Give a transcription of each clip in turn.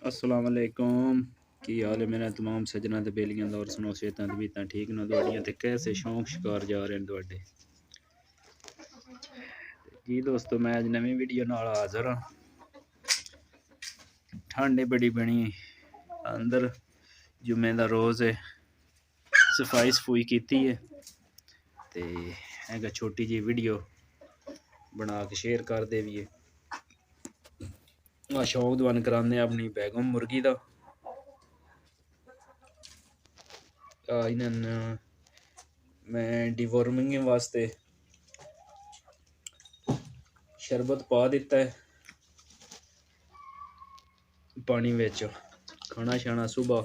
अस्सलाम वालेकुम। की हाल है मेरा तमाम सजना ते बेलियां दा और सुनो सेहतां ते बीतां ठीक न तुहाडियां ते कैसे शौक शिकार जा रहे हैं तुहाडे। जी दोस्तों मैं अज नवी वीडियो नाल हाज़र हाँ। ठंड बड़ी बनी अंदर जुम्मे दा रोज़ है सफाई सफूई की है ते एक छोटी जी वीडियो बना के शेयर कर दे भी है। शौक दवन कराने अपनी बैगम मुर्गी का इन्होंने मैं डिवॉर्मिंग वास्ते शरबत पा दिता है पानी विच। खाना शाना सुबह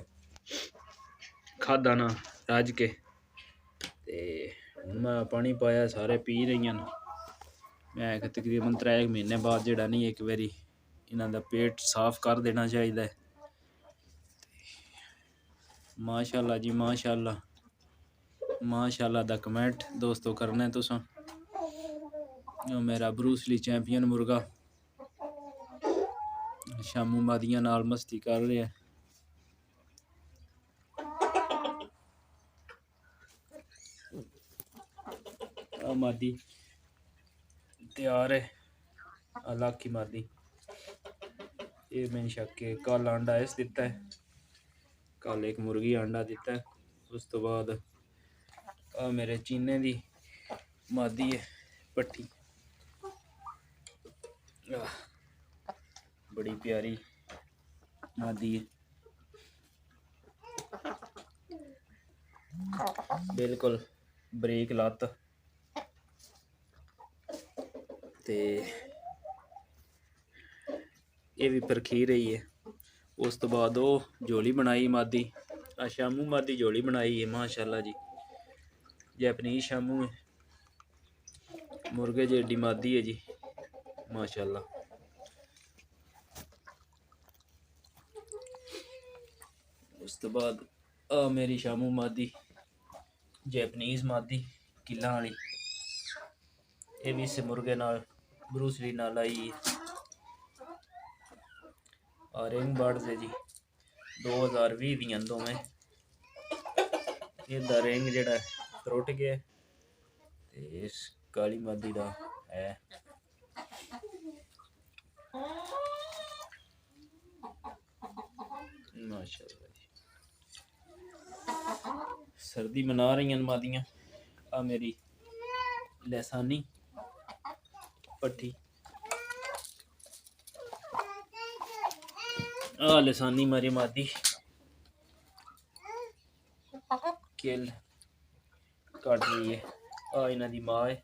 खादा ना रज के ते मैं पानी पाया सारे पी रही हैं। मैं तकरीबन 3 महीने बाद जड़ा नहीं एक बारी इन्हां दा पेट साफ कर देना चाहिए। माशाअल्लाह जी माशाअल्लाह दा कमेंट दोस्तों करना तुसां। मेरा ब्रूसली चैंपियन मुर्गा शामू मादियां नाल मस्ती कर रहे हैं। मादी तैयार है लाखी मादी। ये मैंने शक के कल अंडा इस दिता है, कल एक मुर्गी अंडा दिता है। उस तो बाद मेरे चीने दी मादी है पट्टी बड़ी प्यारी मादी है बिल्कुल बरीक लत्त ते ये भी परखी रही है। उस तो बाद वो जोली बनाई मादी शामू मादी जोली बनाई है माशाअल्लाह जी। जैपनीज शामू है मुर्गे जेडी मादी है जी माशाअल्लाह। उस तो बाद मेरी शामू मादी जैपनीज मादी किला वाली ये भी इस मुर्गे नाल ब्रूसली नाल आई है। और रिंग बर्ड्स है जी 2020 दियां दोवें। इहदा रिंग जेड़ा त्रुट गया ते इस काली मादी दा है। माशाअल्लाह जी सर्दी मना रही हैं मादियां। आ मेरी लसानी पट्टी लसानी मेरी मादी किल काट रही है। इन्हां दी मां है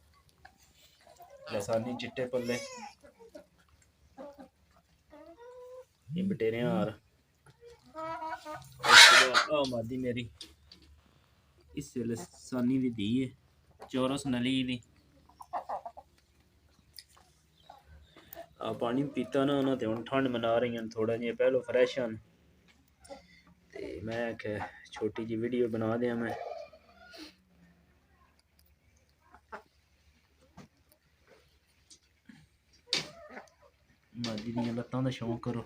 लसानी चिट्टे पल्ले ये बटेरे हार। मादी मेरी इस लसानी दी धी है चौरस नली दी। पानी पीता ना उन्होंने हुण ठंड मना रही हैं थोड़ा जिहा पहलो फ्रैश हैं ते मैं आख्या छोटी जी वीडियो बना दियां मैं। मादी दियां लत्तां दा शौक करो।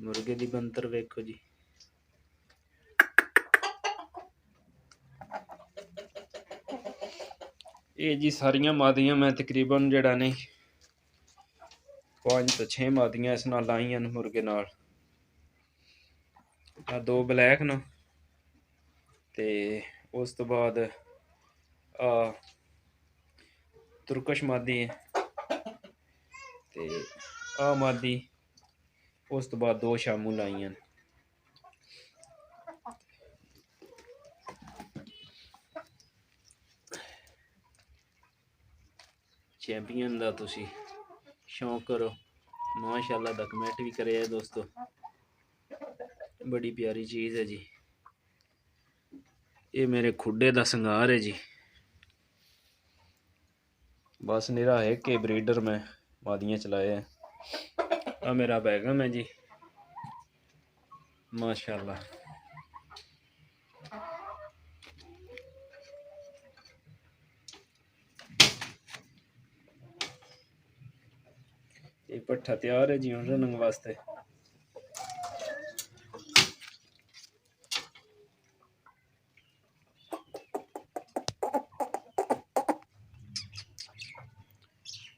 मुर्गे दी बनतर वेखो जी। ये जी सारियां मादियां मैं तकरीबन जड़ा नहीं 5 तो 6 मादियां इस नाल आईयां न मुर्गे नाल। 2 ब्लैक न ते उस तो बाद तुर्कश मादी है ते मादी उस तो बाद 2 शामू लाइयां न। चैंपियन दा तुसी शौक करो माशाअल्लाह दा कमेंट भी करे दोस्तों। बड़ी प्यारी चीज़ है जी। ये मेरे खुडे दा संगार है जी। बस निरा है कि ब्रीडर में मादियां चलाए हैं। मेरा बैगम है जी माशाल्लाह। ये पट्ठा तैयार है जी हुण रनिंग वास्ते।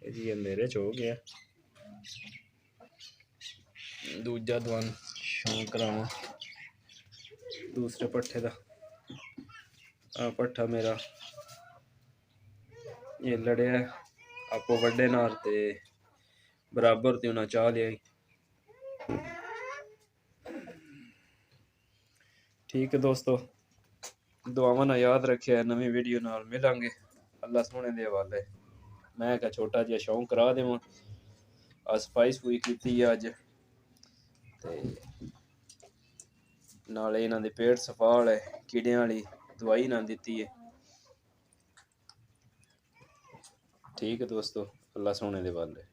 जी मेरे च हो गया दूजा दवान शौक करावा दूसरे पट्ठे का। आ पट्ठा मेरा ये लड़िया आपो बड़े नाल ते बराबर ते उन्हें चाह लिया। ठीक है दोस्तों, दुआवां ना याद रखिए, नवी वीडियो नाल मिलांगे। अल्लाह सोने दे हवाले। मैं क्या छोटा जिहा शौक करा देवां। सफाई सफूई कीती अज ते नाले इन्हां दे पेट सफाल है, कीड़ियां वाली दवाई इन्हां दित्ती है। ठीक है दोस्तों, अल्लाह सोने दे हवाले।